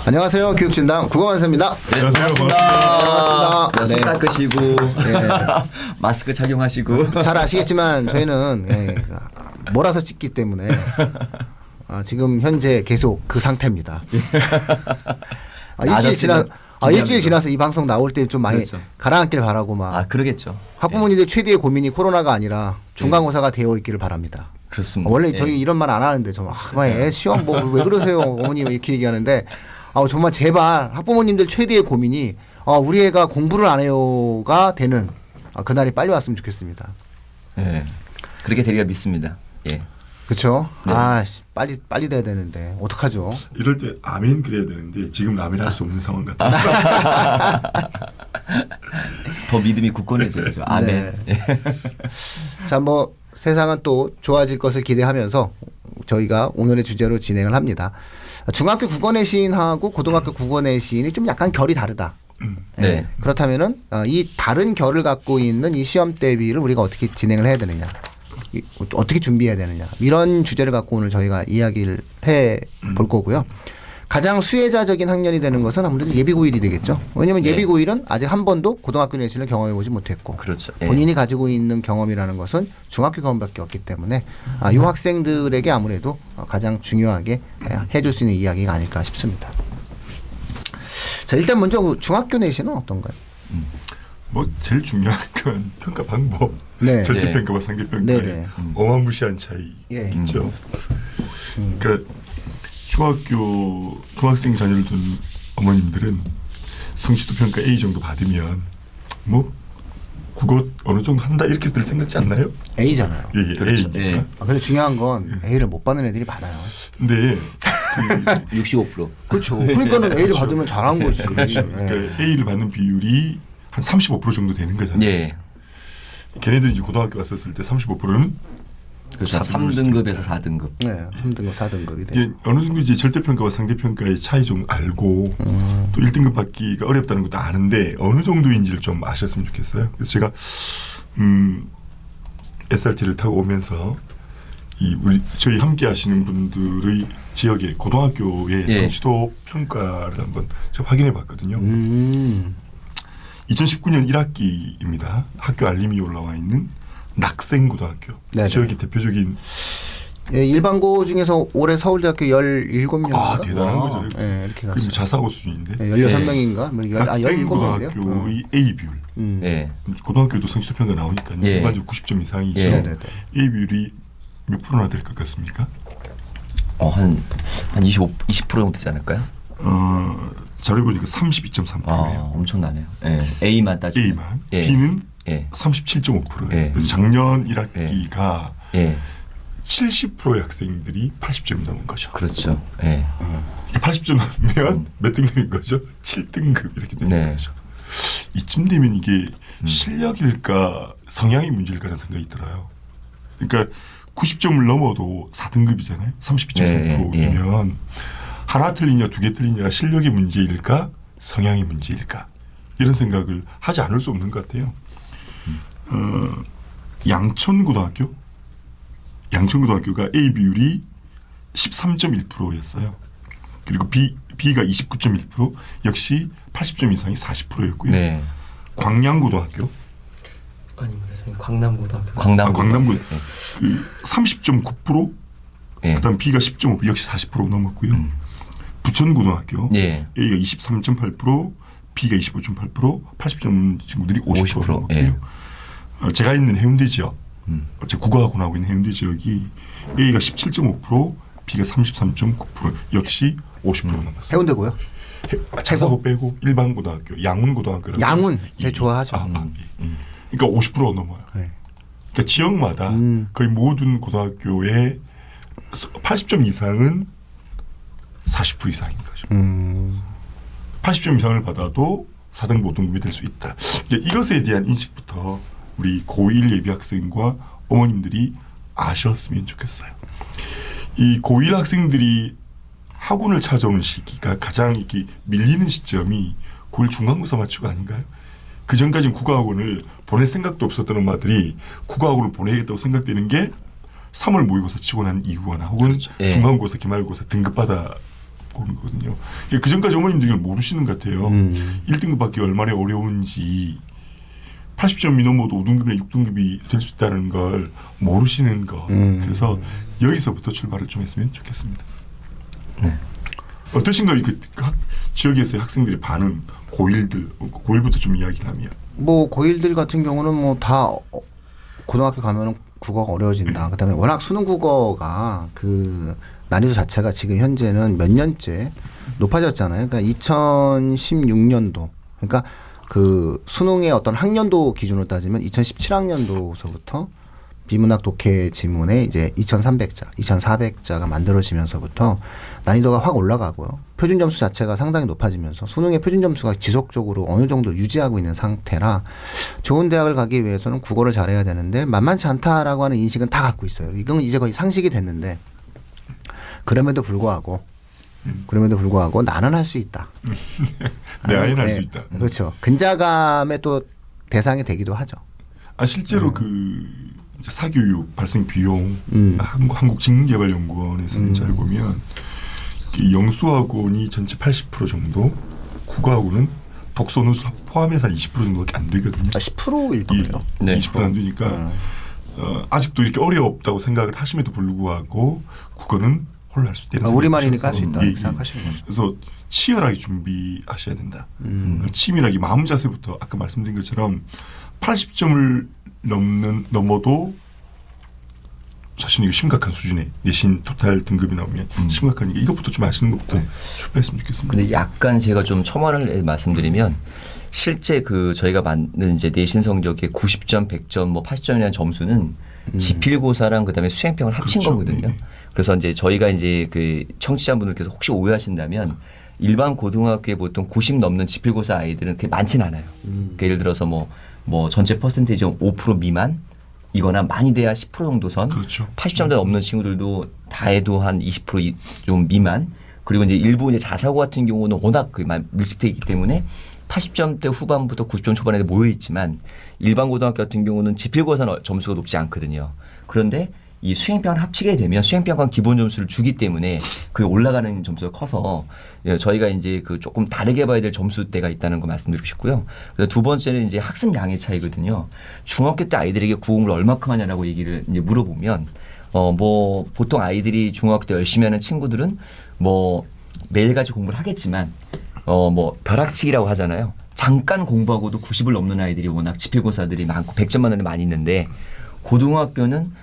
안녕하세요. 교육진담 국어만세입니다. 네, 반갑습니다. 반갑습니다. 손 네. 닦으시고 마스크 착용하시고 잘 아시겠지만 저희는 몰아서 찍기 때문에 지금 현재 계속 그 상태입니다. 일주일 지나서 이 방송 나올 때 좀 많이 그렇죠. 가라앉길 바라고 막 그러겠죠. 학부모님들 최대의 고민이 코로나가 아니라 중간고사가 되어 있기를 바랍니다. 그렇습니다. 원래 저희 이런 말 안 하는데 애 시험 뭐 왜 그러세요 어머니 이렇게 얘기하는데 정말 제발 학부모님들 최대의 고민이 우리 애가 공부를 안 해요가 되는 그날이 빨리 왔으면 좋겠습니다. 네. 그렇게 되리라 믿습니다. 예. 그렇죠. 네. 빨리 돼야 되는데 어떡하죠? 이럴 때 아멘 그래야 되는데 지금 아멘 할 수 없는 상황 같아요. 더 믿음이 굳건해져야죠. 아멘. 네. 자, 뭐 세상은 또 좋아질 것을 기대하면서 저희가 오늘의 주제로 진행을 합니다. 중학교 국어 내신하고 고등학교 국어 내신이 좀 약간 결이 다르다. 네. 그렇다면은 이 다른 결을 갖고 있는 이 시험 대비를 우리가 어떻게 진행을 해야 되느냐, 어떻게 준비해야 되느냐, 이런 주제를 갖고 오늘 저희가 이야기를 해 볼 거고요. 가장 수혜자적인 학년이 되는 것은 아무래도 예비고일이 되겠죠. 왜냐하면 예비고일은 아직 한 번도 고등학교 내신을 경험해 보지 못했고, 그렇죠. 본인이 가지고 있는 경험이라는 것은 중학교 경험밖에 없기 때문에 이 학생들에게 아무래도 가장 중요하게 해줄 수 있는 이야기가 아닐까 싶습니다. 자, 일단 먼저 중학교 내신은 어떤가요? 뭐 제일 중요한 건 평가 방법, 네. 절대평가와 상대평가의 어마무시한 차이겠죠. 그러니까 중학생 자녀를 둔 어머님들은 성취도 평가 A 정도 받으면 뭐 국어 어느 정도 한다 이렇게들 생각지 않나요? A잖아요. 예, 그렇죠. A니까. 예. 근데 중요한 건 A를 못 받는 애들이 많아요. 근데 65%. 그렇죠. 그러니까는 A를 받으면 잘한 거지. 그러니까 A를 받는 비율이 한 35% 정도 되는 거잖아요. 예. 걔네들이 이제 고등학교 왔었을 때 35%는 그렇죠. 3등급에서 4등급. 네, 3등급, 4등급이 돼요. 이게 어느 정도 이제 절대평가와 상대평가의 차이 좀 알고 또 1등급 받기가 어렵다는 것도 아는데 어느 정도인지를 좀 아셨으면 좋겠어요. 그래서 제가 SRT를 타고 오면서 저희 함께 하시는 분들의 지역의 고등학교의 성취도 평가를 한번 제가 확인해 봤거든요. 2019년 1학기입니다. 학교 알림이 올라와 있는 낙생고등학교. 네네. 지역의 대표적인 일반고 중에서 올해 서울대학교 17명. 대단한 거죠. 네, 이렇게 갔어요. 그럼 자사고 수준인데. 16명인가? 낙생고등학교의 A 비율. 네. 고등학교도 성취도 평가 나오니까요. 예. 일반적으로 90점 이상이죠. 네네네. A 비율이 몇 프로나 될 것 같습니까? 한 20% 정도 되지 않을까요? 자료 보니까 32.3%예요. 엄청나네요. 예. A만 따지면. A만. 예. B는 예. 37.5%예요. 예. 그래서 작년 1학기가 예. 70%의 학생들이 80점이 넘은 거죠. 그렇죠. 예. 80점 넘으면 몇 등급인 거죠? 7등급 이렇게 되는 네. 거죠. 이쯤 되면 이게 실력일까 성향의 문제일까라는 생각이 들어요. 그러니까 90점을 넘어도 4등급이잖아요. 32.3%이면 하나 틀리냐 두 개 틀리냐가 실력의 문제일까 성향의 문제일까 이런 생각을 하지 않을 수 없는 것 같아요. 양천고등학교가 A 비율이 13.1%였어요. 그리고 B가 29.1% 역시 80점 이상이 40%였고요. 네. 광양고등학교 아닙니다. 저희 광남고등학교. 광남고 30.9%, 예. 그다음 B가 10.5% 역시 40% 넘었고요. 부천고등학교 예. A가 23.8%, B가 25.8%, 80점 친구들이 50% 50%, 넘었고요. 예. 제가 있는 해운대 지역, 제 국어학원 하고 있는 해운대 지역이 A가 17.5%, B가 33.9% 역시 50% 넘었어요. 해운대고요. 자사고 빼고 일반 고등학교, 양운고등학교라고. 양운 제 좋아하죠. 그러니까 50% 넘어요. 네. 그러니까 지역마다 거의 모든 고등학교의 80점 이상은 40% 이상인 거죠. 80점 이상을 받아도 4등급, 5등급이 될 수 있다. 이것에 대한 인식부터 우리 고1 예비 학생과 어머님들이 아셨으면 좋겠어요. 이 고1 학생들이 학원을 찾아오는 시기가 가장 이렇게 밀리는 시점이 고1 중간고사 맞추고 아닌가요? 그 전까지는 국어학원을 보낼 생각도 없었던 엄마들이 국어학원을 보내야겠다고 생각되는 게 3월 모의고사 치고 난 이후거나 혹은 그렇죠. 예. 중간고사, 기말고사 등급받아 보는 거거든요. 그 전까지 어머님들이 모르시는 것 같아요. 1등급 받기 얼마나 어려운지 80점이 넘어도 5등급이나 6등급이 될 수 있다는 걸 모르시는 거. 그래서 여기서부터 출발을 좀 했으면 좋겠습니다. 네. 어떠신가요? 지역에서의 학생들의 반응, 고1부터 좀 이야기를 하면. 뭐 고1들 같은 경우는 뭐 다 고등학교 가면은 국어가 어려워진다. 그다음에 워낙 수능 국어가 그 난이도 자체가 지금 현재는 몇 년째 높아졌잖아요. 그러니까 2016년도 그러니까 그 수능의 어떤 학년도 기준으로 따지면 2017학년도서부터 비문학 독해 지문에 이제 2,300자, 2,400자가 만들어지면서부터 난이도가 확 올라가고요. 표준 점수 자체가 상당히 높아지면서 수능의 표준 점수가 지속적으로 어느 정도 유지하고 있는 상태라 좋은 대학을 가기 위해서는 국어를 잘해야 되는데 만만치 않다라고 하는 인식은 다 갖고 있어요. 이건 이제 거의 상식이 됐는데 그럼에도 불구하고 나는 할 수 있다. 내 아이는 할 수 있다. 그렇죠. 근자감의 또 대상이 되기도 하죠. 실제로 이제 사교육 발생 비용 한국직능개발연구원에서는 잘 보면 영수학원이 전체 80% 정도, 국어학원은 독서 논술 포함해서 20% 정도밖에 안 되거든요. 10%일 거예요. 네. 20%안 되니까 아직도 이렇게 어렵다고 생각을 하심에도 불구하고 국어는 홀로 할 수 있다. 우리말이니까 할 수 있다 생각하시는 거죠. 그래서 치열하게 준비하셔야 된다. 치밀하게 마음 자세부터 아까 말씀드린 것처럼 80점을 넘어도 사실 이거 심각한 수준의 내신 토탈 등급이 나오면 심각하니까 이것부터 좀 아시는 것부터 출발했으면 좋겠습니다. 근데 약간 제가 좀 첨언을 말씀드리면 실제 저희가 만든 이제 내신 성적의 90점, 100점, 뭐 80점이라는 점수는 지필고사랑 그다음에 수행평을 합친 그렇죠. 거거든요. 네네. 그래서 이제 저희가 이제 그 청취자분들께서 혹시 오해하신다면 일반 고등학교에 보통 90 넘는 지필고사 아이들은 그렇게 많진 않아요. 그러니까 예를 들어서 뭐 전체 퍼센테이지 5% 미만 이거나 많이 돼야 10% 정도 선. 그렇죠. 80점대 넘는 친구들도 다 해도 한 20% 좀 미만. 그리고 이제 일부 이제 자사고 같은 경우는 워낙 밀집되어 있기 때문에 80점대 후반부터 90점 초반에 모여 있지만 일반 고등학교 같은 경우는 지필고사 점수가 높지 않거든요. 그런데 이 수행평을 합치게 되면 수행평가 기본 점수를 주기 때문에 그게 올라가는 점수가 커서 저희가 이제 조금 다르게 봐야 될 점수대가 있다는 거 말씀드리고 싶고요. 두 번째는 이제 학습량의 차이거든요. 중학교 때 아이들에게 국어를 얼마큼 하냐라고 얘기를 이제 물어보면 뭐 보통 아이들이 중학교 때 열심히 하는 친구들은 뭐 매일같이 공부를 하겠지만 뭐 벼락치기라고 하잖아요. 잠깐 공부하고도 90을 넘는 아이들이 워낙 지필고사들이 많고 100점 만원이 많이 있는데 고등학교는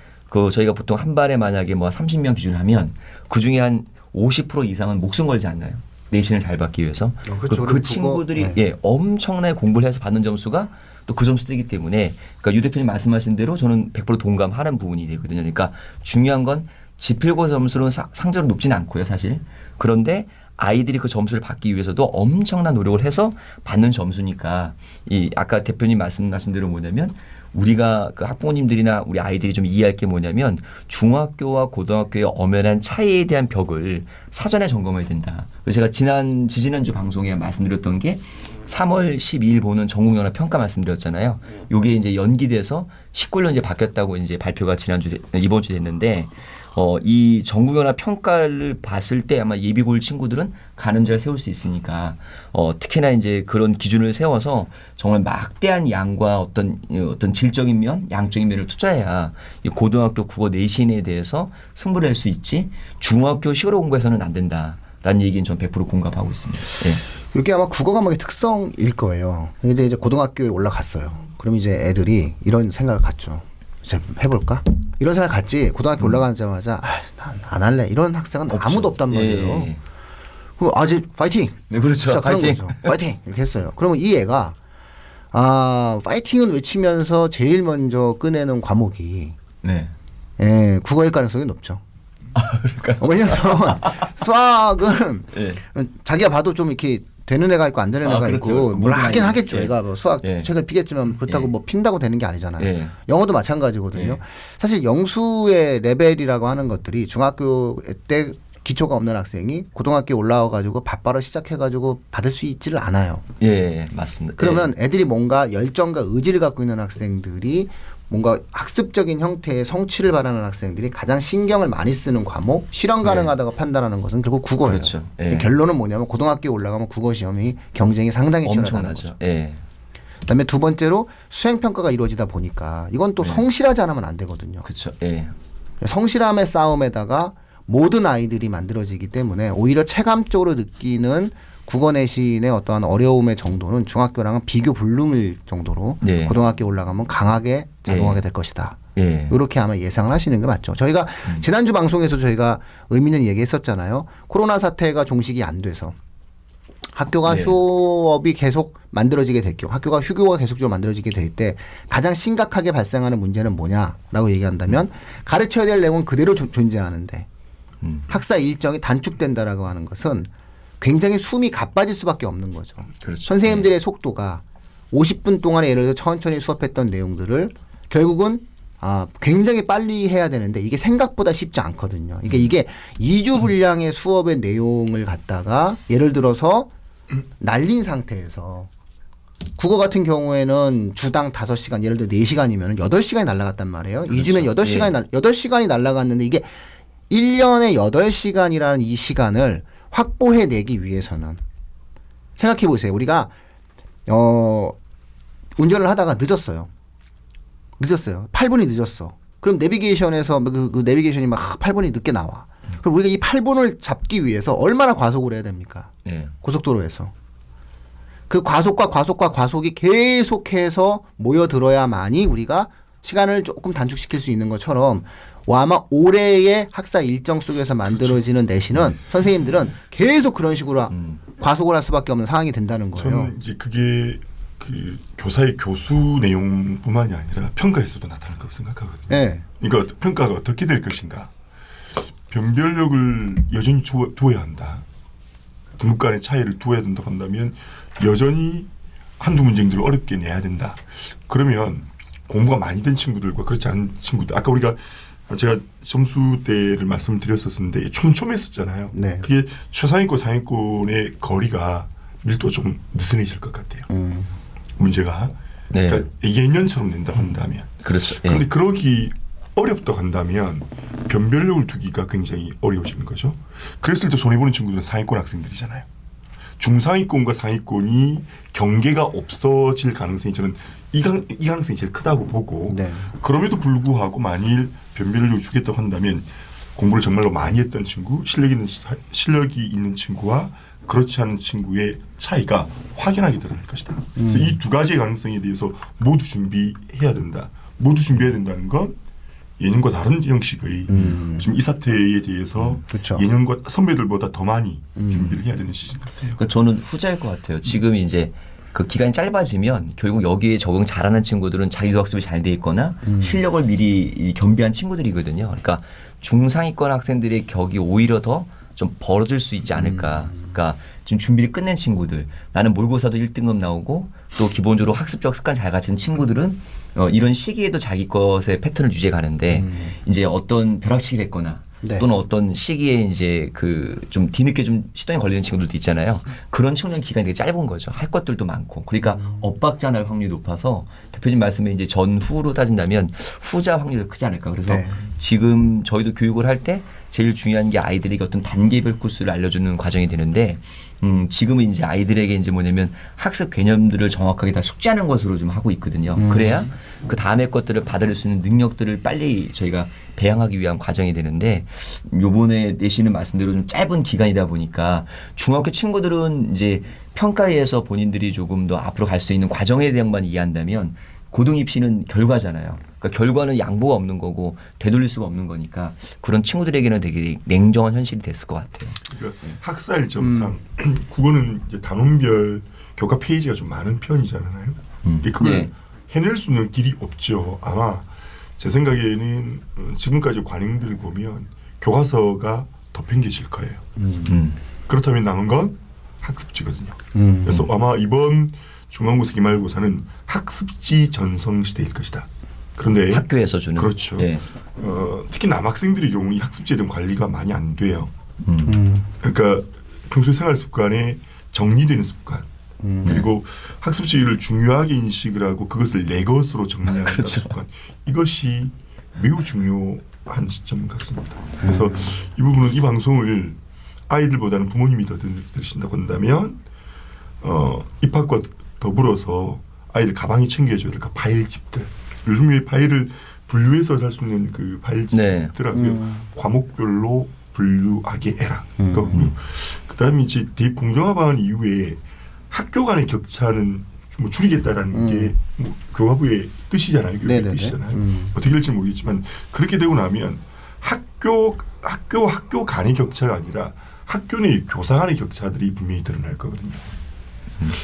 저희가 보통 한 반에 만약에 뭐 30명 기준하면 그 중에 한 50% 이상은 목숨 걸지 않나요? 내신을 잘 받기 위해서. 그렇죠. 그 친구들이 엄청나게 공부를 해서 받는 점수가 또 그 점수이기 때문에 그러니까 유 대표님 말씀하신 대로 저는 100% 동감하는 부분이 되거든요. 그러니까 중요한 건 지필고사 점수는 상대적으로 높지는 않고요, 사실. 그런데 아이들이 그 점수를 받기 위해서도 엄청난 노력을 해서 받는 점수니까 이 아까 대표님 말씀하신 대로 뭐냐면 우리가 그 학부모님들이나 우리 아이들이 좀 이해할 게 뭐냐면 중학교와 고등학교의 엄연한 차이에 대한 벽을 사전에 점검해야 된다. 그래서 제가 지지난주 방송에 말씀드렸던 게 3월 12일 보는 전국연합 평가 말씀드렸잖아요. 요게 이제 연기돼서 19년 이제 바뀌었다고 이제 발표가 이번 주 됐는데 이 전국연합 평가를 봤을 때 아마 예비고일 친구들은 가늠자를 세울 수 있으니까 특히나 이제 그런 기준을 세워서 정말 막대한 양과 어떤 질적인 면, 양적인 면을 투자해야 이 고등학교 국어 내신에 대해서 승부를 낼 수 있지 중학교 식으로 공부해서는 안 된다라는 얘기는 전 100% 공감하고 있습니다. 네. 이게 아마 국어 과목의 특성일 거예요. 이제 고등학교에 올라갔어요. 그럼 이제 애들이 이런 생각을 갖죠. 이제 해볼까? 이런 생각 갖지. 고등학교 올라가자마자 난 안 할래. 이런 학생은 없죠. 아무도 없단 말이에요. 예. 그럼 아직 파이팅. 네, 그렇죠. 시작하는 파이팅. 거죠. 파이팅 이렇게 했어요. 그러면 이 애가 파이팅은 외치면서 제일 먼저 꺼내는 과목이 네. 국어일 가능성이 높죠. 그러니까. 왜냐면 수학은 예. 자기가 봐도 좀 이렇게 되는 애가 있고 안 되는 애가 그렇죠. 있고 뭘 하긴 하겠죠. 예. 애가 뭐 수학 예. 책을 피겠지만 그렇다고 예. 뭐 핀다고 되는 게 아니잖아요. 예. 영어도 마찬가지거든요. 예. 사실 영수의 레벨이라고 하는 것들이 중학교 때 기초가 없는 학생이 고등학교에 올라와 가지고 바로 시작해 가지고 받을 수 있지를 않아요. 예, 맞습니다. 그러면 애들이 뭔가 열정과 의지를 갖고 있는 학생들이 뭔가 학습적인 형태의 성취를 바라는 학생들이 가장 신경을 많이 쓰는 과목, 실현 가능하다고 판단하는 것은 결국 국어예요. 그렇죠. 예. 결론은 뭐냐면 고등학교에 올라가면 국어 시험이 경쟁이 상당히 치열하다는 거죠. 엄청나죠. 예. 그다음에 두 번째로 수행 평가가 이루어지다 보니까 이건 또 성실하지 않으면 안 되거든요. 그렇죠. 예. 성실함의 싸움에다가 모든 아이들이 만들어지기 때문에 오히려 체감적으로 느끼는 국어 내신의 어떠한 어려움의 정도는 중학교랑은 비교 불능일 정도로 네. 고등학교 올라가면 강하게 작용하게 될 것이다. 예. 이렇게 아마 예상을 하시는 게 맞죠. 저희가 지난주 방송에서 저희가 의미 있는 얘기했었잖아요. 코로나 사태가 종식이 안 돼서 학교가 네. 휴업이 계속 만들어지게 될 경우, 학교가 휴교가 계속적으로 만들어지게 될 때 가장 심각하게 발생하는 문제는 뭐냐라고 얘기한다면 가르쳐야 될 내용은 그대로 존재하는데 학사 일정이 단축된다라고 하는 것은 굉장히 숨이 가빠질 수밖에 없는 거죠. 그렇죠. 선생님들의 속도가 50분 동안에 예를 들어 천천히 수업했던 내용들을 결국은 굉장히 빨리 해야 되는데 이게 생각보다 쉽지 않거든요. 이게 2주 분량의 수업의 내용을 갖다가 예를 들어서 날린 상태에서 국어 같은 경우에는 주당 5시간 예를 들어 4시간이면 8시간이 날아갔단 말이에요. 그렇죠. 2주면 8시간이 날아갔는데 이게 1년에 8시간이라는 이 시간을 확보해내기 위해서는 생각해 보세요. 우리가 운전을 하다가 늦었어요. 8분이 늦었어. 그럼 내비게이션에서 그 내비게이션이 막 8분이 늦게 나와. 그럼 우리가 이 8분을 잡기 위해서 얼마나 과속을 해야 됩니까? 예. 고속도로에서. 그 과속이 계속해서 모여들어야만이 우리가 시간을 조금 단축시킬 수 있는 것처럼 아마 올해의 학사 일정 속에서 만들어지는 내신은 선생님들은 계속 그런 식으로 과속을 할 수밖에 없는 상황이 된다는 거예요. 저는 이제 그게 그 교사의 교수 내용뿐만이 아니라 평가에서도 나타날 거라고 생각하거든요. 네. 그러니까 평가가 어떻게 될 것인가. 변별력을 여전히 두어야 한다. 등급 간의 차이를 두어야 된다고 한다면 여전히 한두 문제들을 어렵게 내야 된다. 그러면 공부가 많이 된 친구들과 그렇지 않은 친구들. 아까 우리가 제가 점수대를 말씀드렸었는데 촘촘했었잖아요. 네. 그게 최상위권 상위권의 거리가 밀도 좀 느슨해질 것 같아요. 문제가. 네. 그러니까 예년처럼 낸다고 한다면. 그렇죠. 예. 그런데 그러기 어렵다고 한다면 변별력을 두기가 굉장히 어려워지는 거죠. 그랬을 때 손해보는 친구들은 상위권 학생들이잖아요. 중상위권과 상위권이 경계가 없어질 가능성이 저는 이 가능성이 제일 크다고 보고 네. 그럼에도 불구하고 만일 변별력을 주겠다고 한다면 공부를 정말로 많이 했던 친구, 실력이 있는 친구와 그렇지 않은 친구의 차이가 확연하게 드러날 것이다. 그래서 이 두 가지의 가능성에 대해서 모두 준비해야 된다. 모두 준비해야 된다는 건 예년과 다른 형식의 지금 이 사태에 대해서 그렇죠. 예년과 선배들보다 더 많이 준비를 해야 되는 시즌 같아요. 그러니까 저는 후자일 것 같아요. 지금 이제 그 기간이 짧아지면 결국 여기에 적응 잘하는 친구들은 자기도 학습이 잘 돼 있거나 실력을 미리 겸비한 친구들이거든요. 그러니까 중상위권 학생들의 격이 오히려 더 좀 벌어질 수 있지 않을까. 그러니까 지금 준비를 끝낸 친구들, 나는 모의고사도 1등급 나오고 또 기본적으로 학습적 습관 잘 갖춘 친구들은 이런 시기에도 자기 것의 패턴을 유지해 가는데 이제 어떤 벼락치기를 했거나 네. 또는 어떤 시기에 이제 그 좀 뒤늦게 좀 시동이 걸리는 친구들도 있잖아요. 그런 청년 기간이 되게 짧은 거죠. 할 것들도 많고. 그러니까 엇박자 날 확률이 높아서 대표님 말씀에 이제 전후로 따진다면 후자 확률이 크지 않을까. 그래서 네. 지금 저희도 교육을 할 때 제일 중요한 게 아이들에게 어떤 단계별 코스를 알려주는 과정이 되는데 지금은 이제 아이들에게 이제 뭐냐면 학습 개념들을 정확하게 다 숙지하는 것으로 좀 하고 있거든요. 그래야 그 다음의 것들을 받아들일 수 있는 능력들을 빨리 저희가 배양하기 위한 과정이 되는데 요번에 내시는 말씀대로 좀 짧은 기간이다 보니까 중학교 친구들은 이제 평가에서 본인들이 조금 더 앞으로 갈 수 있는 과정에 대한만 이해한다면 고등 입시는 결과잖아요. 그러니까 결과는 양보가 없는 거고 되돌릴 수가 없는 거니까 그런 친구들에게는 되게 냉정한 현실이 됐을 것 같아요. 그러니까 학사 일정상 국어는 이제 단원별 교과 페이지가 좀 많은 편이잖아요. 그걸 네. 해낼 수 있는 길이 없죠. 아마 제 생각에는 지금까지 관행들을 보면 교과서가 더 팽개질 거예요. 그렇다면 남은 건 학습지거든요. 그래서 아마 이번 중간고사 기말고사는 학습지 전성 시대일 것이다. 그런데 학교에서 주는 그렇죠. 예. 특히 남학생들의 경우는 이 학습지에 대한 관리가 많이 안 돼요. 그러니까 평소 생활 습관에 정리되는 습관, 그리고 학습지를 중요하게 인식을 하고 그것을 내 것으로 정리하는 그렇죠. 습관. 이것이 매우 중요한 시점 같습니다. 그래서 이 부분은 이 방송을 아이들보다는 부모님이 더 들으신다고 한다면 입학과 더불어서 아이들 가방에 챙겨줘야 될 그 파일집들. 요즘에 파일을 분류해서 할 수 있는 그 파일집이 네. 있더라고요. 과목별로 분류하게 해라. 그거고요. 그다음에 이제 대입 공정화반 이후에 학교 간의 격차는 뭐 줄이겠다라는 게 뭐 교과부의 뜻이잖아요. 교육의 네네네. 뜻이잖아요. 어떻게 될지 모르겠지만 그렇게 되고 나면 학교 간의 격차가 아니라 학교 내 교사 간의 격차들이 분명히 드러날 거거든요.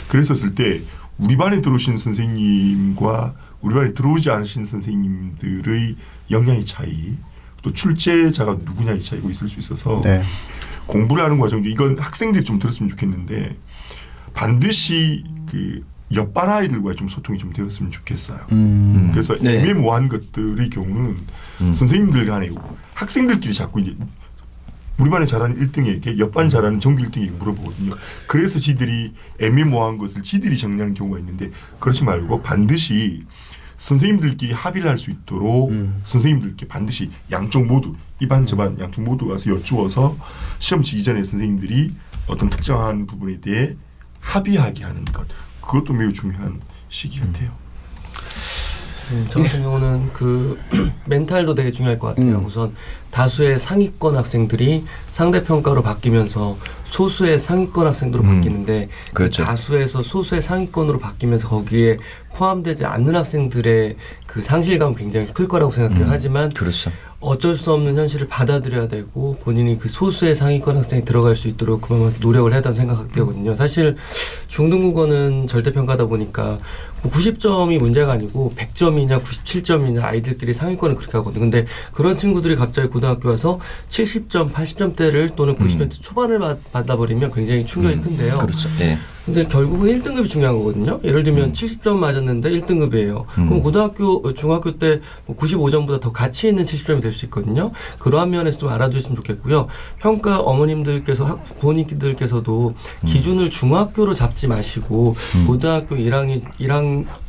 그랬었을 때 우리 반에 들어오신 선생님과 우리 반에 들어오지 않으신 선생님들의 역량의 차이 또 출제자가 누구냐의 차이가 있을 수 있어서 네. 공부를 하는 과정 중 이건 학생들이 좀 들었으면 좋겠는데 반드시 그 옆반 아이들과 좀 소통이 좀 되었으면 좋겠어요. 그래서 네. 애매모호한 것들의 경우는 선생님들 간에 학생들끼리 자꾸 이제 우리 반에 잘하는 1등에게 옆반 잘하는 전교 1등에게 물어보거든요. 그래서 지들이 애매모호한 것을 지들이 정리하는 경우가 있는데 그렇지 말고 반드시 선생님들끼리 합의를 할 수 있도록 선생님들께 반드시 양쪽 모두 이 반 저 반 양쪽 모두 가서 여쭈어서 시험 치기 전에 선생님들이 어떤 특정한 부분에 대해 합의하게 하는 것 그것도 매우 중요한 시기 같아요. 저 같은 경우는 그 멘탈도 되게 중요할 것 같아요. 우선 다수의 상위권 학생들이 상대평가로 바뀌면서 소수의 상위권 학생으로 바뀌는데 그렇죠. 다수에서 소수의 상위권으로 바뀌면서 거기에 포함되지 않는 학생들의 그 상실감은 굉장히 클 거라고 생각해요. 하지만 그렇죠. 어쩔 수 없는 현실을 받아들여야 되고 본인이 그 소수의 상위권 학생이 들어갈 수 있도록 그만큼 노력을 해야 된다고 생각되거든요. 사실 중등국어는 절대평가다 보니까 90점이 문제가 아니고 100점이냐 97점이냐 아이들끼리 상위권을 그렇게 하거든요. 근데 그런 친구들이 갑자기 고등학교 와서 70점, 80점대를 또는 90점대 초반을 받아버리면 굉장히 충격이 큰데요. 그렇죠. 네. 근데 결국은 1등급이 중요한 거거든요. 예를 들면 70점 맞았는데 1등급이에요. 그럼 고등학교, 중학교 때 95점보다 더 가치 있는 70점이 될 수 있거든요. 그러한 면에서 좀 알아주셨으면 좋겠고요. 평가 어머님들께서, 부모님들께서도 기준을 중학교로 잡지 마시고 고등학교 1학년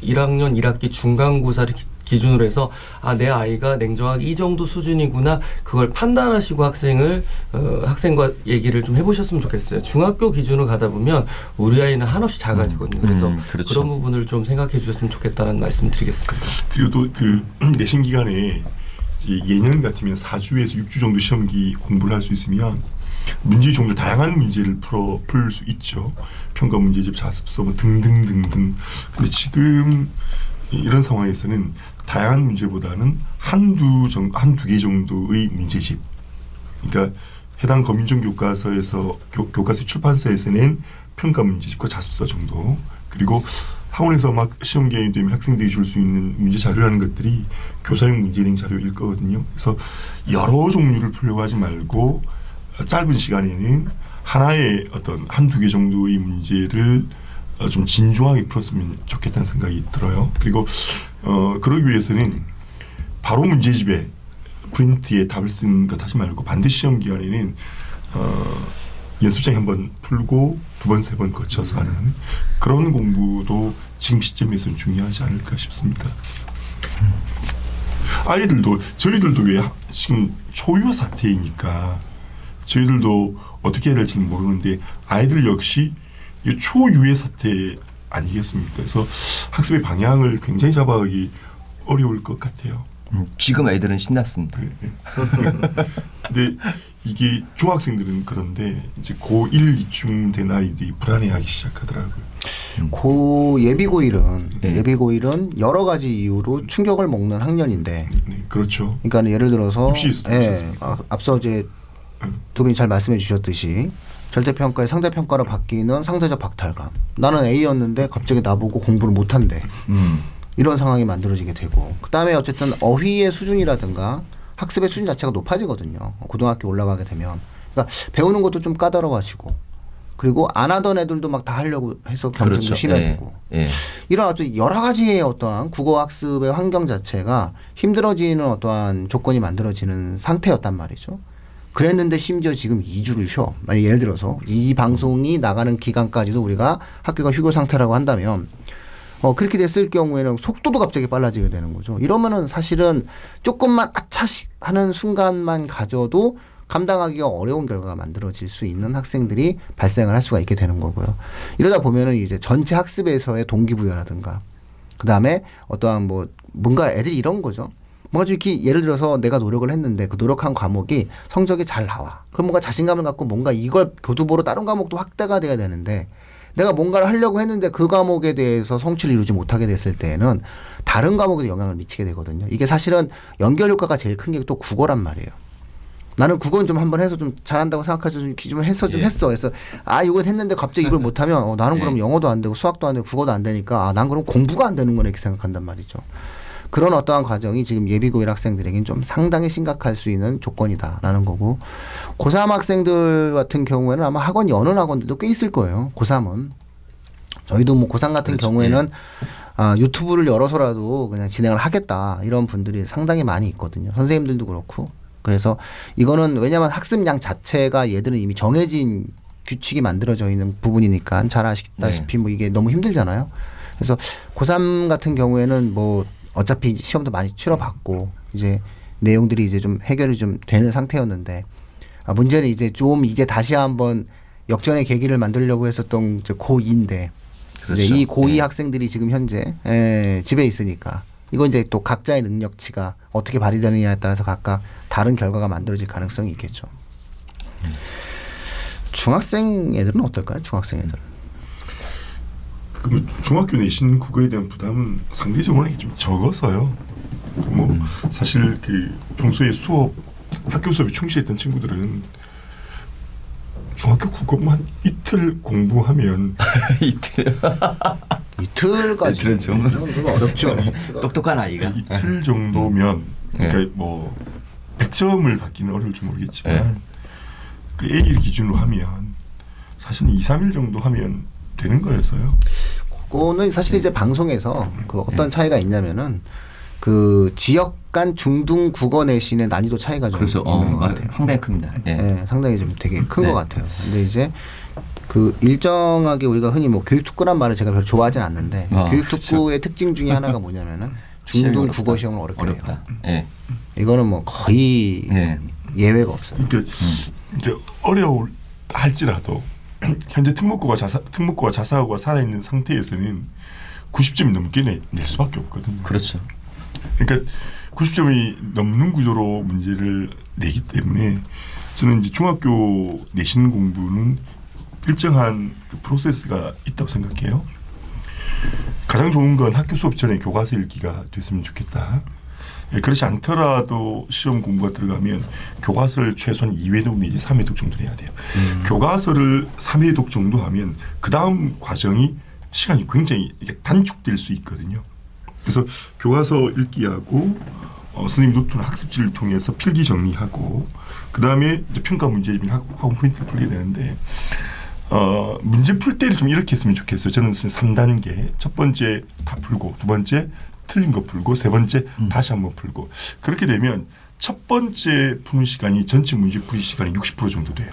1학기 중간고사를 기준으로 해서 내 아이가 냉정하게 이 정도 수준이구나 그걸 판단하시고 학생과 얘기를 좀 해보셨으면 좋겠어요. 중학교 기준으로 가다 보면 우리 아이는 한없이 작아지거든요. 그래서 그렇죠. 그런 부분을 좀 생각해 주셨으면 좋겠다는 말씀 드리겠습니다. 그리고 또 그 내신 기간에 이제 예년 같으면 4주에서 6주 정도 시험기 공부를 할 수 있으면 문제 종류 다양한 문제를 풀 수 있죠. 평가 문제집, 자습서 뭐 등등등등. 근데 지금 이런 상황에서는 다양한 문제보다는 한두 개 정도의 문제집. 그러니까 해당 검인정 교과서에서 교과서 출판사에서 낸 평가 문제집과 자습서 정도. 그리고 학원에서 막 시험 기간이 되면 학생들이 줄 수 있는 문제 자료라는 것들이 교사용 문제행 자료일 거거든요. 그래서 여러 종류를 풀려고 하지 말고 짧은 시간에는 하나의 어떤 한두 개 정도의 문제를 좀 진중하게 풀었으면 좋겠다는 생각이 들어요. 그리고 그러기 위해서는 바로 문제집에 프린트에 답을 쓰는 것 하지 말고 반드시 시험 기간에는 연습장에 한번 풀고 두 번, 세 번 거쳐서 하는 그런 공부도 지금 시점에서는 중요하지 않을까 싶습니다. 아이들도 저희들도 왜 지금 초유아 사태이니까 저희들도 어떻게 해야 될지는 모르는데 아이들 역시 이 초유예 사태 아니겠습니까? 그래서 학습의 방향을 굉장히 잡아가기 어려울 것 같아요. 지금 애들은 신났습니다. 근데 이게 중학생들은 그런데 이제 고1 이쯤 된 아이들이 불안해하기 시작하더라고요. 예비고1은 여러 가지 이유로 충격을 먹는 학년인데. 네, 그렇죠. 그러니까 예를 들어서 입시에서도 그렇습니까? 앞서 이제 두 분이 잘 말씀해 주셨듯이 절대평가에 상대평가로 바뀌는 상대적 박탈감. 나는 A였는데 갑자기 나보고 공부를 못한대. 이런 상황이 만들어지게 되고 그다음에 어쨌든 어휘의 수준이라든가 학습의 수준 자체가 높아지거든요. 고등학교 올라가게 되면. 그러니까 배우는 것도 좀 까다로워지고 그리고 안 하던 애들도 막 다 하려고 해서 경쟁도 그렇죠. 심해지고 이런 어떤 여러 가지의 어떠한 국어 학습의 환경 자체가 힘들어지는 어떠한 조건이 만들어지는 상태였단 말이죠. 그랬는데 심지어 지금 2주를 쉬어. 만약 예를 들어서 이 방송이 나가는 기간까지도 우리가 학교가 휴교 상태라고 한다면 그렇게 됐을 경우에는 속도도 갑자기 빨라지게 되는 거죠. 이러면은 사실은 조금만 아차 하는 순간만 가져도 감당하기가 어려운 결과가 만들어질 수 있는 학생들이 발생을 할 수가 있게 되는 거고요. 이러다 보면은 이제 전체 학습에서의 동기부여라든가 그다음에 어떠한 뭔가 애들이 이런 거죠. 뭔가 좀 이렇게 예를 들어서 내가 노력을 했는데 그 노력한 과목이 성적이 잘 나와. 그럼 뭔가 자신감을 갖고 뭔가 이걸 교두보로 다른 과목도 확대가 돼야 되는데 내가 뭔가를 하려고 했는데 그 과목에 대해서 성취를 이루지 못하게 됐을 때에는 다른 과목에도 영향을 미치게 되거든요. 이게 사실은 연결 효과가 제일 큰 게 또 국어란 말이에요. 나는 국어는 좀 한번 해서 좀 잘한다고 생각해서 좀 했어. 그래서 이걸 했는데 갑자기 이걸 못하면 나는 그럼 영어도 안 되고 수학도 안 되고 국어도 안 되니까 난 그럼 공부가 안 되는 거네 이렇게 생각한단 말이죠. 그런 어떠한 과정이 지금 예비고1 학생들에게는 좀 상당히 심각할 수 있는 조건이다라는 거고 고3 학생들 같은 경우에는 아마 학원이 어느 학원들도 꽤 있을 거예요. 고3은. 저희도 고3 같은 그렇죠. 경우에는 유튜브를 열어서라도 그냥 진행을 하겠다 이런 분들이 상당히 많이 있거든요. 선생님들도 그렇고. 그래서 이거는 왜냐하면 학습량 자체가 얘들은 이미 정해진 규칙이 만들어져 있는 부분이니까 잘 아시다시피 이게 너무 힘들잖아요. 그래서 고3 같은 경우에는 어차피 시험도 많이 치러봤고 이제 내용들이 이제 좀 해결이 좀 되는 상태였는데 문제는 이제 다시 한번 역전의 계기를 만들려고 했었던 이제 고2인데 그렇죠. 이 고2 학생들이 지금 현재 집에 있으니까 이건 이제 또 각자의 능력치가 어떻게 발휘되느냐에 따라서 각각 다른 결과가 만들어질 가능성이 있겠죠. 중학생 애들은 어떨까요? 중학생 애들은. 중학교 내신 국어에 대한 부담은 상대적으로 좀 적어서요. 사실 평소에 학교 수업에 충실했던 친구들은 중학교 국어만 한 이틀 공부하면 이틀까지 이틀은 좀 어렵죠. 똑똑한 아이가 이틀 정도면 그러니까 100점을 받기는 어려울지 모르겠지만 그 A를 기준으로 하면 사실 2, 3일 정도 하면 되는 거여서요. 그거는 사실 이제 방송에서 그 어떤 차이가 있냐면은 그 지역 간 중등 국어 내신의 난이도 차이가 좀 그래서 있는 것 같아요. 상당히 큽니다. 네, 상당히 좀 되게 큰 것 같아요. 근데 이제 그 일정하게 우리가 흔히 교육특구란 말을 제가 별로 좋아하진 않는데 교육특구의 특징 중에 하나가 뭐냐면은 중등 국어 시험을 어렵게 어렵다. 해요. 이거는 거의 예외가 없어요. 그러니까 어려울 할지라도 현재 특목고와 자사고가 살아있는 상태에서는 90점이 넘게 낼 수밖에 없거든요. 그렇죠. 그러니까 90점이 넘는 구조로 문제를 내기 때문에 저는 이제 중학교 내신 공부는 일정한 그 프로세스가 있다고 생각해요. 가장 좋은 건 학교 수업 전에 교과서 읽기가 됐으면 좋겠다. 그렇지 않더라도 시험 공부가 들어가면 교과서를 최소한 2회독 내지 3회독 정도 해야 돼요. 교과서를 3회독 정도 하면 그 다음 과정이 시간이 굉장히 단축될 수 있거든요. 그래서 교과서 읽기하고 선생님 노트나 학습지를 통해서 필기 정리하고 그 다음에 이제 평가 문제 및 학원 포인트를 풀게 되는데 문제 풀 때를 좀 이렇게 했으면 좋겠어요. 저는 3단계 첫 번째 다 풀고 두 번째 틀린 거 풀고 세 번째 다시 한번 풀고 그렇게 되면 첫 번째 푸는 시간이 전체 문제 풀이 시간이 60% 정도 돼요.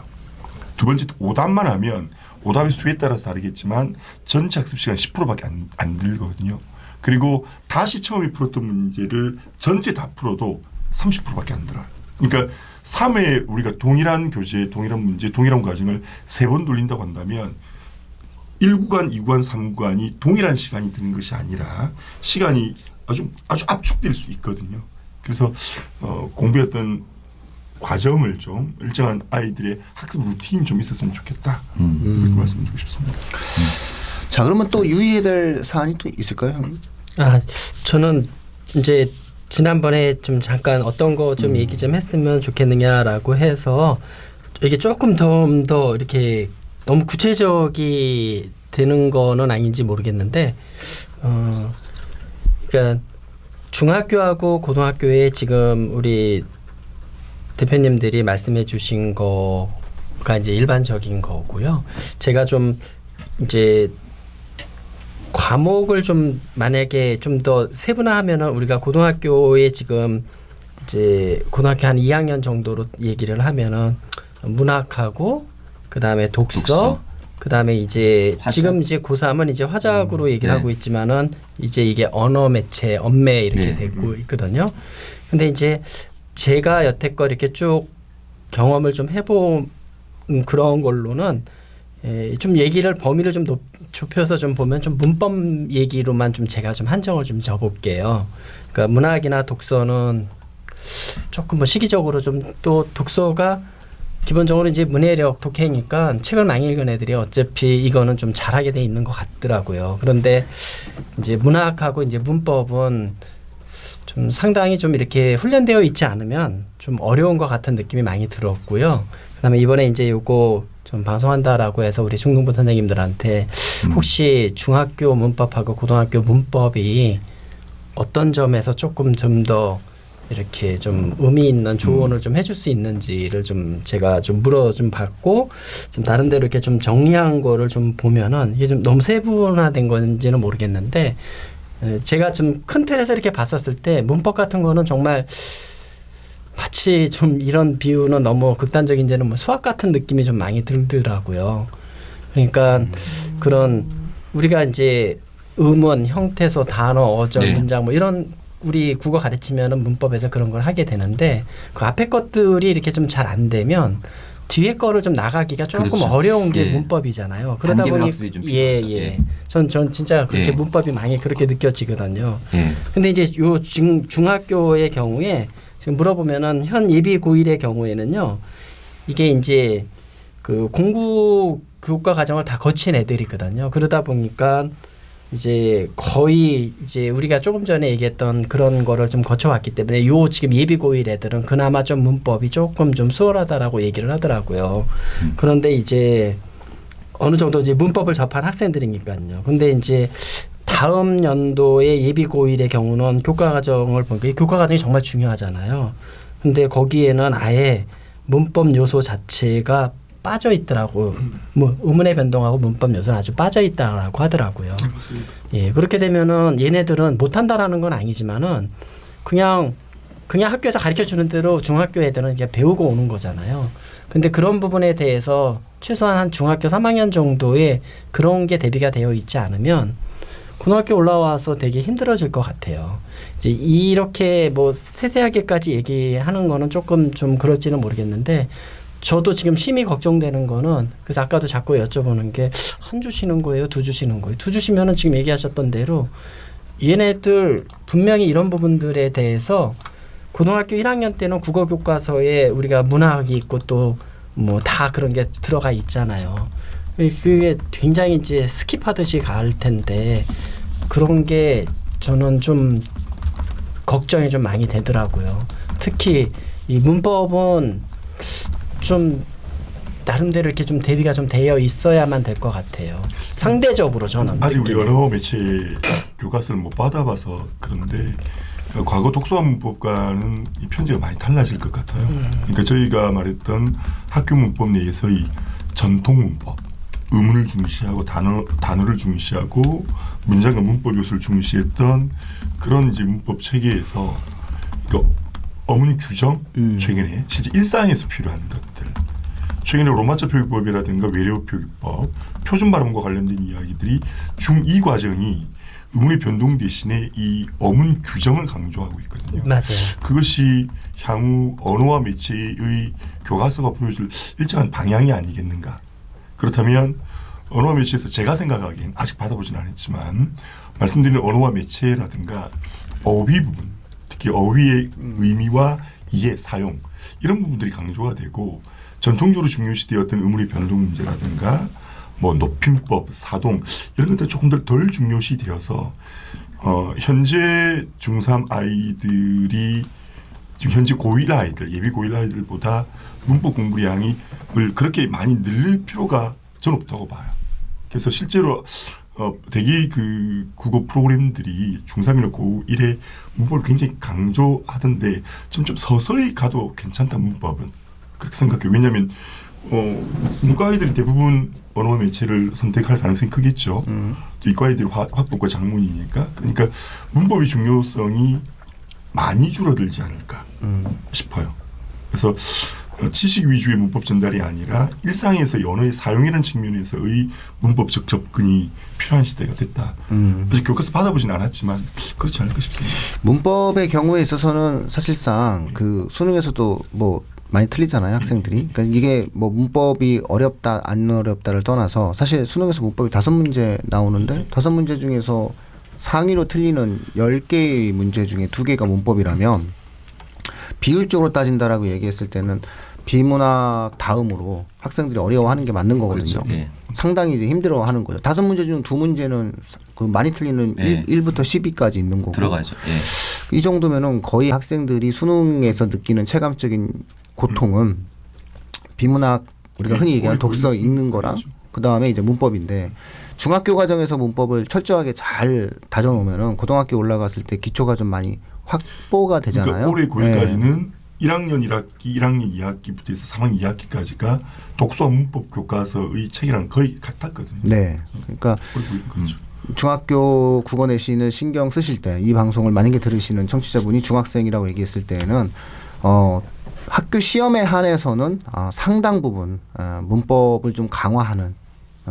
두 번째 오답만 하면 오답의 수에 따라서 다르겠지만 전체 학습 시간 10%밖에 안 들거든요. 그리고 다시 처음에 풀었던 문제를 전체 다 풀어도 30%밖에 안 들어요. 그러니까 3회 우리가 동일한 교재, 동일한 문제, 동일한 과정을 3번 돌린다고 한다면 1구간, 2구간, 3구간이 동일한 시간이 드는 것이 아니라 시간이 아주 압축될 수 있거든요. 그래서 공부했던 과정을 좀 일정한 아이들의 학습 루틴이 좀 있었으면 좋겠다. 그렇게 말씀드리고 싶습니다. 자, 그러면 또 유의해야 될 사안이 또 있을까요, 형님? 저는 이제 지난번에 좀 잠깐 어떤 거 좀 얘기 좀 했으면 좋겠느냐라고 해서 이게 조금 더 이렇게 너무 구체적이 되는 거는 아닌지 모르겠는데, 그러니까 중학교하고 고등학교에 지금 우리 대표님들이 말씀해주신 거가 이제 일반적인 거고요. 제가 좀 이제 과목을 좀 만약에 좀 더 세분화하면은 우리가 고등학교에 지금 이제 고등학교 한 2학년 정도로 얘기를 하면은 문학하고 그다음에 독서. 그다음에 이제 화작? 지금 이제 고3은 이제 화작으로 얘기를 네. 하고 있지만은 이제 이게 언어 매체, 언매 이렇게 네. 되고 있거든요. 근데 이제 제가 여태껏 이렇게 쭉 경험을 좀 해본 그런 걸로는 좀 얘기를 범위를 좀 좁혀서 좀 보면 좀 문법 얘기로만 좀 제가 좀 한정을 좀 줘볼게요. 그러니까 문학이나 독서는 조금 뭐 시기적으로 좀 또 독서가 기본적으로 이제 문해력, 독해니까 책을 많이 읽은 애들이 어차피 이거는 좀 잘하게 돼 있는 것 같더라고요. 그런데 이제 문학하고 이제 문법은 좀 상당히 좀 이렇게 훈련되어 있지 않으면 좀 어려운 것 같은 느낌이 많이 들었고요. 그다음에 이번에 이제 요거 좀 방송한다라고 해서 우리 중등부 선생님들한테 혹시 중학교 문법하고 고등학교 문법이 어떤 점에서 조금 좀 더 이렇게 좀 의미 있는 조언을 좀 해줄 수 있는지를 좀 제가 좀 물어 좀 받고 좀 다른 데로 이렇게 좀 정리한 거를 좀 보면은 이게 좀 너무 세분화된 건지는 모르겠는데 제가 좀 큰 틀에서 이렇게 봤었을 때 문법 같은 거는 정말 마치 좀 이런 비유는 너무 극단적인지는 뭐 수학 같은 느낌이 좀 많이 들더라고요. 그러니까 그런 우리가 이제 음원, 형태소, 단어, 어절, 네. 문장 뭐 이런 우리 국어 가르치면은 문법에서 그런 걸 하게 되는데 그 앞에 것들이 이렇게 좀 잘 안 되면 뒤에 거를 좀 나가기가 조금 그렇죠. 어려운 게 예. 문법이잖아요. 그러다 단계별 보니 학습이 좀 필요하죠. 예. 전 진짜 그렇게 예. 문법이 많이 그렇게 느껴지거든요. 예. 근데 이제 요 중학교의 경우에 지금 물어보면은 현 예비 고1의 경우에는요. 이게 이제 그 공부 교과 과정을 다 거친 애들이거든요. 그러다 보니까 이제 거의 이제 우리가 조금 전에 얘기했던 그런 거를 좀 거쳐왔기 때문에 요 지금 예비 고1 애들은 그나마 좀 문법이 조금 좀 수월하다라고 얘기를 하더라고요. 그런데 이제 어느 정도 이제 문법을 접한 학생들이니까요. 근데 이제 다음 연도의 예비 고1의 경우는 교과 과정을 보니까 이 교과 과정이 정말 중요하잖아요. 근데 거기에는 아예 문법 요소 자체가 빠져 있더라고. 뭐 의문의 변동하고 문법 요소는 아주 빠져 있다라고 하더라고요. 맞습니다. 예, 그렇게 되면은 얘네들은 못한다라는 건 아니지만은 그냥 학교에서 가르쳐 주는 대로 중학교 애들은 그냥 배우고 오는 거잖아요. 근데 그런 부분에 대해서 최소한 한 중학교 3학년 정도의 그런 게 대비가 되어 있지 않으면 고등학교 올라와서 되게 힘들어질 것 같아요. 이제 이렇게 뭐 세세하게까지 얘기하는 거는 조금 좀 그럴지는 모르겠는데 저도 지금 심히 걱정되는 거는 그래서 아까도 자꾸 여쭤보는 게 한 주 쉬는 거예요? 2주 쉬는 거예요? 2주 쉬면은 지금 얘기하셨던 대로 얘네들 분명히 이런 부분들에 대해서 고등학교 1학년 때는 국어 교과서에 우리가 문학이 있고 또 뭐 다 그런 게 들어가 있잖아요. 그게 굉장히 이제 스킵하듯이 갈 텐데 그런 게 저는 좀 걱정이 좀 많이 되더라고요. 특히 이 문법은 좀 나름대로 이렇게 좀 대비가 좀 되어 있어야만 될 것 같아요. 상대적으로 저는 아직 우리 느낌이. 언어 매체 교과서를 못 받아봐서 그런데 과거 독서와 문법과는 이 편제가 많이 달라질 것 같아요. 그러니까 저희가 말했던 학교 문법 내에서의 전통 문법, 의문을 중시하고 단어를 중시하고 문장과 문법 요소를 중시했던 그런 이제 문법 체계에서 어문 규정 최근에 실제 일상에서 필요한 것들 최근에 로마자 표기법이라든가 외래어 표기법 표준 발음과 관련된 이야기들이 중2 과정이 의문의 변동 대신에 이 어문 규정을 강조하고 있거든요. 맞아요. 그것이 향후 언어와 매체의 교과서가 보여줄 일정한 방향이 아니겠는가. 그렇다면 언어와 매체에서 제가 생각하기엔 아직 받아보진 않았지만 말씀드린 언어와 매체라든가 어휘 부분 특히 어휘의 의미와 이해, 사용 이런 부분들이 강조가 되고 전통적으로 중요시되었던 의문의 변동 문제라든가 뭐 높임법, 사동 이런 것들 조금 덜 중요시되어서 현재 중3 아이들이 지금 현재 고1 아이들, 예비 고1 아이들보다 문법 공부량이 그렇게 많이 늘릴 필요가 저는 없다고 봐요. 그래서 실제로 대개 그 국어 프로그램들이 중3이나 고1에 문법을 굉장히 강조하던데 좀 서서히 가도 괜찮다 문법은 그렇게 생각해요. 왜냐하면 문과 아이들이 대부분 언어 매체를 선택할 가능성이 크겠죠. 이과 아이들이 화법과 작문이니까. 그러니까 문법의 중요성이 많이 줄어들지 않을까 싶어요. 그래서 지식 위주의 문법 전달이 아니라 일상에서 언어의 사용이라는 측면에서의 문법적 접근이 필요한 시대가 됐다. 사실 교과서 받아보진 않았지만 그렇지 않을까 싶습니다. 문법의 경우에 있어서는 사실상 그 수능에서도 뭐 많이 틀리잖아요, 학생들이. 그러니까 이게 뭐 문법이 어렵다 안 어렵다를 떠나서 사실 수능에서 문법이 5문제 나오는데 5문제 중에서 상위로 틀리는 10개의 문제 중에 2개가 문법이라면 비율적으로 따진다라고 얘기했을 때는 비문학 다음으로 학생들이 어려워하는 게 맞는 거거든요. 그렇죠. 예. 상당히 이제 힘들어하는 거죠. 5문제 중 2문제는 그 많이 틀리는 예. 1부터 10위까지 있는 거고. 들어가죠. 예. 이 정도면은 거의 학생들이 수능에서 느끼는 체감적인 고통은 비문학 우리가 흔히 얘기하는 독서 읽는 거랑 그 다음에 이제 문법인데 중학교 과정에서 문법을 철저하게 잘 다져놓으면은 고등학교 올라갔을 때 기초가 좀 많이 확보가 되잖아요. 그러니까 올해 9일까지는 네. 1학년 1학기, 1학년 2학기부터 해서 3학년 2학기까지가 독서와 문법 교과서의 책이랑 거의 같았거든요. 네. 그러니까 그렇죠. 중학교 국어 내신을 신경 쓰실 때 이 방송을 만약에 들으시는 청취자분이 중학생이라고 얘기했을 때는 학교 시험에 한해서는 상당 부분 문법을 좀 강화하는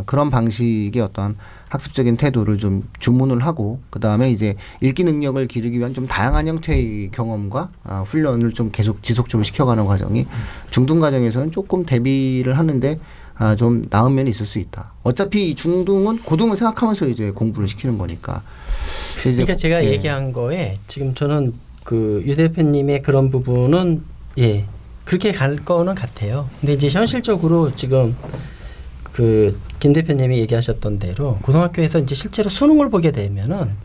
그런 방식의 어떤 학습적인 태도를 좀 주문을 하고 그 다음에 이제 읽기 능력을 기르기 위한 좀 다양한 형태의 경험과 훈련을 좀 계속 지속적으로 시켜가는 과정이 중등 과정에서는 조금 대비를 하는데 좀 나은 면이 있을 수 있다. 어차피 중등은 고등을 생각하면서 이제 공부를 시키는 거니까. 그러니까 제가 얘기한 거에 지금 저는 그 유 대표님의 그런 부분은 예 그렇게 갈 거는 같아요. 근데 이제 현실적으로 지금 그 김 대표님이 얘기하셨던 대로 고등학교에서 이제 실제로 수능을 보게 되면은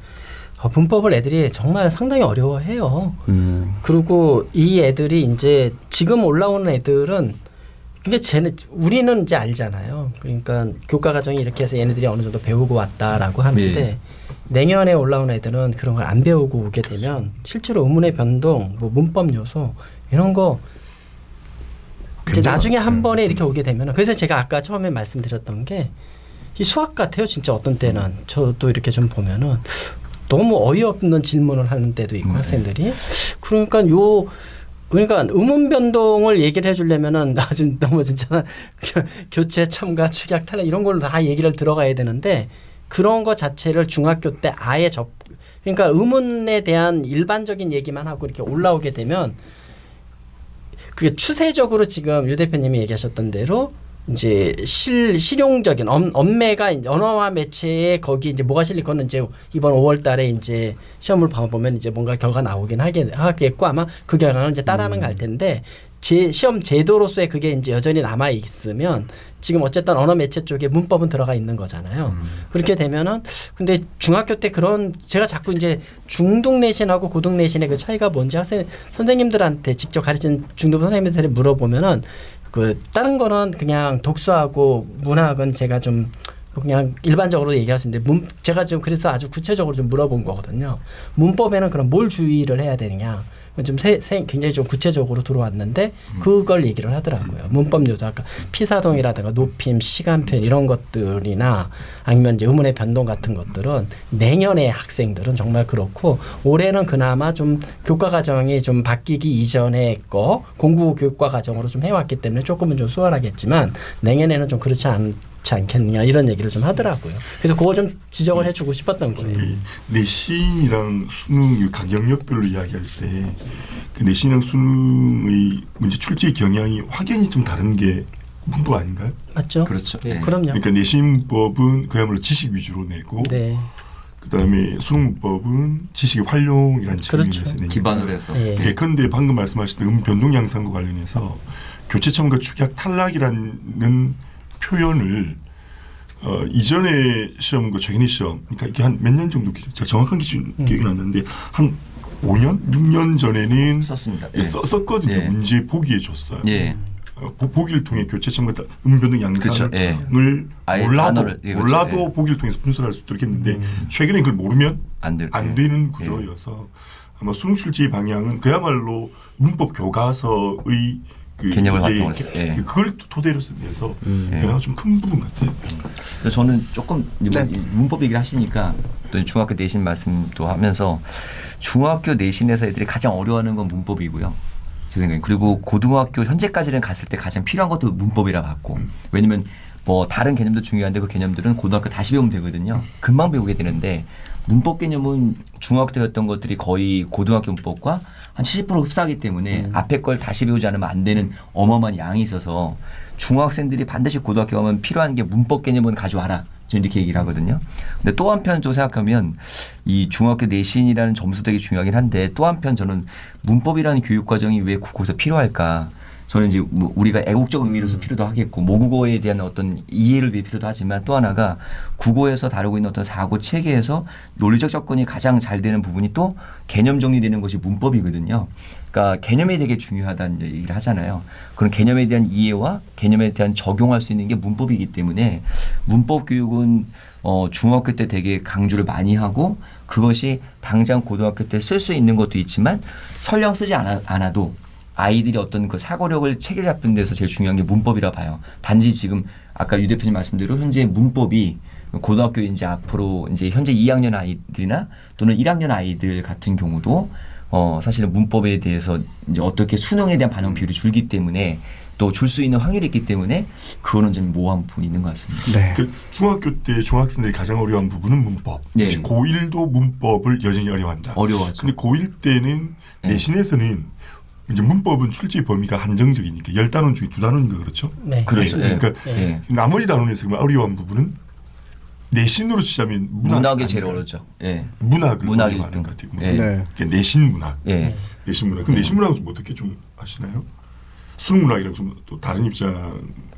문법을 애들이 정말 상당히 어려워해요. 그리고 이 애들이 이제 지금 올라오는 애들은 그게 우리는 이제 알잖아요. 그러니까 교과 과정이 이렇게 해서 얘네들이 어느 정도 배우고 왔다라고 하는데 네. 내년에 올라온 애들은 그런 걸 안 배우고 오게 되면 실제로 의문의 변동, 뭐 문법 요소 이런 거 이제 나중에 한 번에 이렇게 오게 되면 그래서 제가 아까 처음에 말씀드렸던 게 이 수학 같아요. 진짜 어떤 때는 저도 이렇게 좀 보면은 너무 어이없는 질문을 하는 때도 있고 학생들이 그러니까 의문 변동을 얘기를 해주려면은 나 지금 너무 진짜 교체 첨가 축약 탈락 이런 걸로 다 얘기를 들어가야 되는데 그런 거 자체를 중학교 때 아예 그러니까 의문에 대한 일반적인 얘기만 하고 이렇게 올라오게 되면 그게 추세적으로 지금 유 대표님이 얘기하셨던 대로 이제 실용적인 엄매가 이제 언어와 매체에 거기 이제 뭐가 실릴 거는 이제 이번 5월달에 이제 시험을 봐보면 이제 뭔가 결과 나오긴 하겠고 아마 그 결과는 이제 따라는 갈 텐데 시험 제도로서의 그게 이제 여전히 남아 있으면 지금 어쨌든 언어 매체 쪽에 문법은 들어가 있는 거잖아요. 그렇게 되면은 근데 중학교 때 그런 제가 자꾸 이제 중등 내신하고 고등 내신의 그 차이가 뭔지 선생님들한테 직접 가르치는 중등 선생님들한테 물어보면은 그 다른 거는 그냥 독서하고 문학은 제가 좀 그냥 일반적으로 얘기할 수 있는데 제가 지금 그래서 아주 구체적으로 좀 물어본 거거든요. 문법에는 그럼 뭘 주의를 해야 되느냐. 좀 굉장히 좀 구체적으로 들어왔는데 그걸 얘기를 하더라고요. 문법 요소 아까 피사동이라든가 높임, 시간편 이런 것들이나 아니면 이제 의문의 변동 같은 것들은 내년의 학생들은 정말 그렇고 올해는 그나마 좀 교과 과정이 좀 바뀌기 이전의 거 공부 교과 과정으로 좀 해왔기 때문에 조금은 좀 수월하겠지만 내년에는 좀 그렇지 않겠느냐 이런 얘기를 좀 하더라고요. 그래서 그걸 좀 지적을 해주고 싶었던 거예요. 내신이랑 수능 각 영역별로 이야기할 때 그 내신이랑 수능의 문제 출제 경향이 확연히 좀 다른 게 문법 아닌가요? 맞죠? 그렇죠. 네. 네. 그럼요. 그러니까 내신법은 그야말로 지식 위주로 내고 네. 그다음에 수능문법은 지식의 활용이라는 측면에서 그렇죠. 내니까. 기반으로 해서. 네. 예컨대 방금 말씀하신 변동 양상과 관련해서 교체 첨가 축약 탈락이라는 표현을 이전에 시험 최근의 시험 그러니까 이게 한 몇 년 정도 기준 제가 정확한 기준 기억이 났는데 한 5년 6년 전에는 썼습니다. 예, 썼거든요. 예. 문제 보기에 줬어요. 예. 보기를 통해 교체 첨가 변동 양상을 그렇죠. 예. 아예 몰라도 단어를, 예, 그렇죠. 예. 보기를 통해서 분석할 수 있도록 했는데 최근에 그걸 모르면 안 되는 예. 구조여서 아마 수능 출제의 방향은 그야말로 문법 교과서의 개념을 활동을 했어요. 예. 그걸 토대로 내서 변화가 좀 큰 부분 같아요. 그래서 저는 조금 이제 네. 문법 얘기를 하시니까 또 중학교 내신 말씀도 하면서 중학교 내신에서 애들이 가장 어려워하는 건 문법이고요. 제 생각엔. 그리고 고등학교 현재까지는 갔을 때 가장 필요한 것도 문법이라 봤고 왜냐면 뭐 다른 개념도 중요한데 그 개념들은 고등학교 다시 배우면 되거든요. 금방 배우게 되는데 문법 개념은 중학교 때 했던 것들이 거의 고등학교 문법과 한 70% 흡사하기 때문에 앞에 걸 다시 배우지 않으면 안 되는 어마어마한 양이 있어서 중학생들이 반드시 고등학교 가면 필요한 게 문법 개념은 가져와라. 저는 이렇게 얘기를 하거든요. 근데 또 한편 또 생각하면 이 중학교 내신이라는 점수 되게 중요하긴 한데 또 한편 저는 문법이라는 교육 과정이 왜 국어에서 필요할까? 저는 이제 뭐 우리가 애국적 의미로서 필요도 하겠고 모국어에 대한 어떤 이해를 위해 필요도 하지만 또 하나가 국어에서 다루고 있는 어떤 사고 체계에서 논리적 접근이 가장 잘 되는 부분이 또 개념 정리되는 것이 문법이거든요. 그러니까 개념이 되게 중요하다는 얘기를 하잖아요. 그런 개념에 대한 이해와 개념에 대한 적용할 수 있는 게 문법이기 때문에 문법 교육은 중학교 때 되게 강조를 많이 하고 그것이 당장 고등학교 때 쓸 수 있는 것도 있지만 설령 쓰지 않아도 아이들이 어떤 그 사고력을 체계 잡는 데서 제일 중요한 게 문법이라 봐요. 단지 지금 아까 유 대표님 말씀대로 현재 문법이 고등학교 이제 앞으로 이제 현재 2학년 아이들이나 또는 1학년 아이들 같은 경우도 사실은 문법에 대해서 이제 어떻게 수능에 대한 반영 비율이 줄기 때문에 또 줄 수 있는 확률이 있기 때문에 그거는 좀 모호한 부분이 있는 것 같습니다. 네. 그 중학교 때 중학생들이 가장 어려운 부분은 문법. 네. 고1도 문법을 여전히 어려워한다. 어려워하죠. 근데 고1 때는 네. 내신에서는 이제 문법은 출제 범위가 한정적이니까 10단원 중에 2단원인가 그렇죠? 네. 그렇죠. 네. 그러니까 예. 나머지 단원에서 어려운 부분은 내신으로 치자면 문학이 제일 어렵죠. 예. 문학을 문학 어려워하는 1등. 것 같아요. 예. 네. 그러니까 내신 문학. 예. 내신 문학. 그럼 내신 문학은 좀 어떻게 좀 아시나요? 수능 문학이랑 좀 또 다른 입장이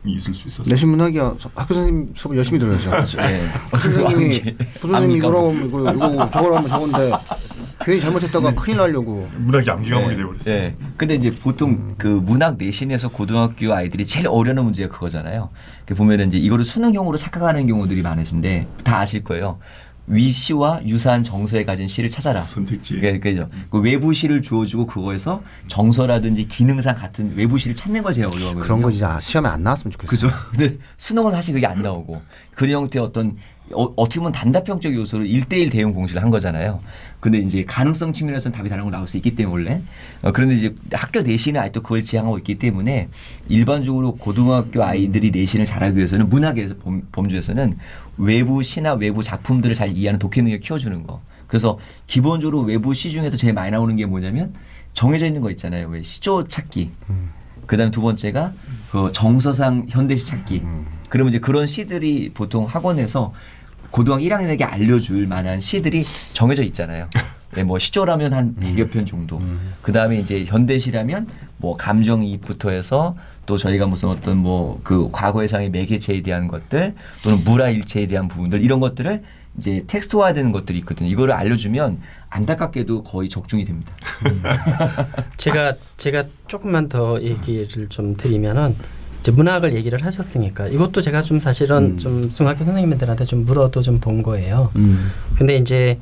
있을 수 있어서. 내신 문학이야 학교 선생님 수업 열심히 들어야죠. 예. 선생님이 부선생님이 이거 저걸 하면 저건데 괜히 잘못했다가 큰일 나려고. 문학이 암기 과목이 되어버렸어요. 네. 근데 이제 보통 그 문학 내신에서 고등학교 아이들이 제일 어려운 문제가 그거잖아요. 보면은 이제 이거를 수능형으로 착각하는 경우들이 많으신데 다 아실 거예요. 위시와 유사한 정서에 가진 시를 찾아라. 선택지에. 그죠. 그 외부 시를 주어주고 그거에서 정서라든지 기능상 같은 외부 시를 찾는 걸 제일 어려워하거든요. 그런 거 진짜 시험에 안 나왔으면 좋겠어요. 그죠. 근데 수능은 사실 그게 안 나오고 그런 형태의 어떤 어떻게 보면 단답형적 요소를 1대1 대응 공시를 한 거잖아요. 근데 이제 가능성 측면에서는 답이 다른 걸 나올 수 있기 때문에 원래. 그런데 이제 학교 내신은 아직도 그걸 지향하고 있기 때문에 일반적으로 고등학교 아이들이 내신을 잘하기 위해서는 문학에서 범주에서는 외부 시나 외부 작품들을 잘 이해하는 독해 능력을 키워주는 거. 그래서 기본적으로 외부 시 중에서 제일 많이 나오는 게 뭐냐면 정해져 있는 거 있잖아요. 왜 시조 찾기. 그다음에 두 번째가 그 정서상 현대시 찾기. 그러면 이제 그런 시들이 보통 학원에서 고등학교 1학년에게 알려줄 만한 시들이 정해져 있잖아요. 네, 뭐 시조라면 한 100여 편 정도. 그다음에 이제 현대시라면 뭐 감정이입부터 해서 또 저희가 무슨 어떤 뭐 그 과거의상의 매개체에 대한 것들 또는 물화일체에 대한 부분들 이런 것들을 이제 텍스트화되는 것들이 있거든요. 이거를 알려주면 안타깝게도 거의 적중이 됩니다. 제가 조금만 더 얘기를 좀 드리면은 이제 문학을 얘기를 하셨으니까 이것도 제가 좀 사실은 좀 중학교 선생님들한테 좀 물어도 좀 본 거예요. 근데 이제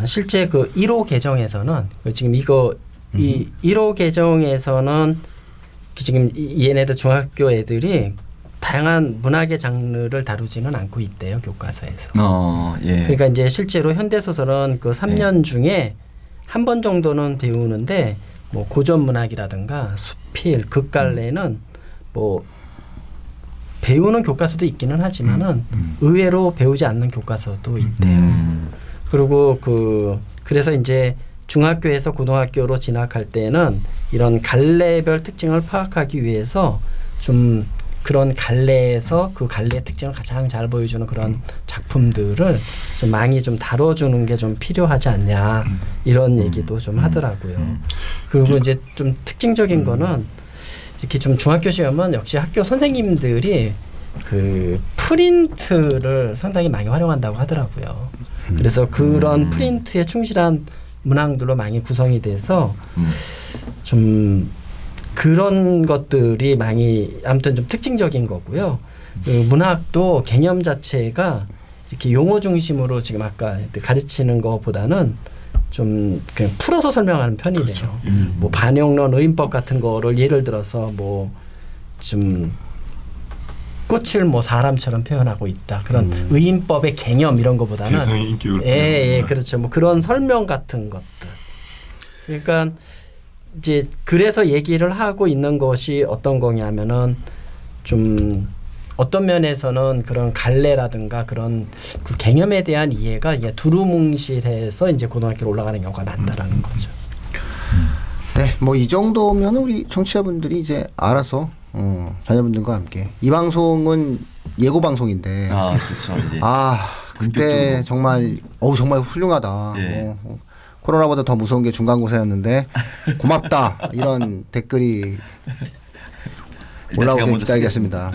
실제 그 1호 개정에서는 지금 이거 이 1호 개정에서는 지금 얘네들 중학교 애들이 다양한 문학의 장르를 다루지는 않고 있대요 교과서에서. 예. 그러니까 이제 실제로 현대 소설은 그 3년 중에 한 번 정도는 배우는데 뭐 고전 문학이라든가 수필, 극갈래는 뭐 배우는 교과서도 있기는 하지만은 의외로 배우지 않는 교과서도 있대요. 그리고 그래서 이제 중학교에서 고등학교로 진학할 때는 이런 갈래별 특징을 파악하기 위해서 좀 그런 갈래에서 그 갈래의 특징을 가장 잘 보여주는 그런 작품들을 좀 많이 좀 다뤄주는 게 좀 필요하지 않냐 이런 얘기도 좀 하더라고요. 그리고 이제 좀 특징적인 거는 이렇게 좀 중학교 시험은 역시 학교 선생님들이 그 프린트를 상당히 많이 활용한다고 하더라고요. 그래서 그런 프린트에 충실한 문항들로 많이 구성이 돼서 좀 그런 것들이 많이 아무튼 좀 특징적인 거고요. 그 문학도 개념 자체가 이렇게 용어 중심으로 지금 아까 가르치는 것보다는 좀 그냥 풀어서 설명하는 편이래요. 뭐 반영론 의인법 같은 거를 예를 들어서 뭐 좀 꽃을 뭐 사람처럼 표현하고 있다. 그런 의인법의 개념 이런 거보다는 대상의 인격을 예, 그렇죠. 뭐 그런 설명 같은 것들. 그러니까 이제 그래서 얘기를 하고 있는 것이 어떤 거냐면은 좀 어떤 면에서는 그런 갈래라든가 그런 그 개념에 대한 이해가 이게 두루뭉실해서 이제 고등학교로 올라가는 경우가 많다라는 거죠. 네, 뭐 이 정도면 우리 청취자분들이 이제 알아서 자녀분들과 함께 이 방송은 예고 방송인데 그렇죠. 이제 그때 정말 정말 훌륭하다. 예. 코로나보다 더 무서운 게 중간고사였는데 고맙다 이런 댓글이 올라오길 기다리겠습니다.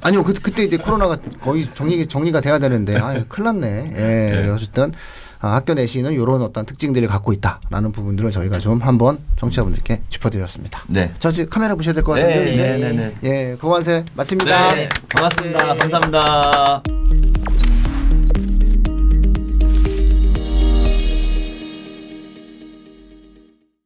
아니요, 그때 이제 코로나가 거의 정리가 돼야 되는데 큰일 났네. 예, 어쨌든 학교 내신은 이런 어떤 특징들을 갖고 있다라는 부분들을 저희가 좀 한번 청취자분들께 짚어드렸습니다. 네. 저 지금 카메라 보셔야 될 것 같은데. 네. 예, 고만세 마칩니다. 네, 고맙습니다. 감사합니다.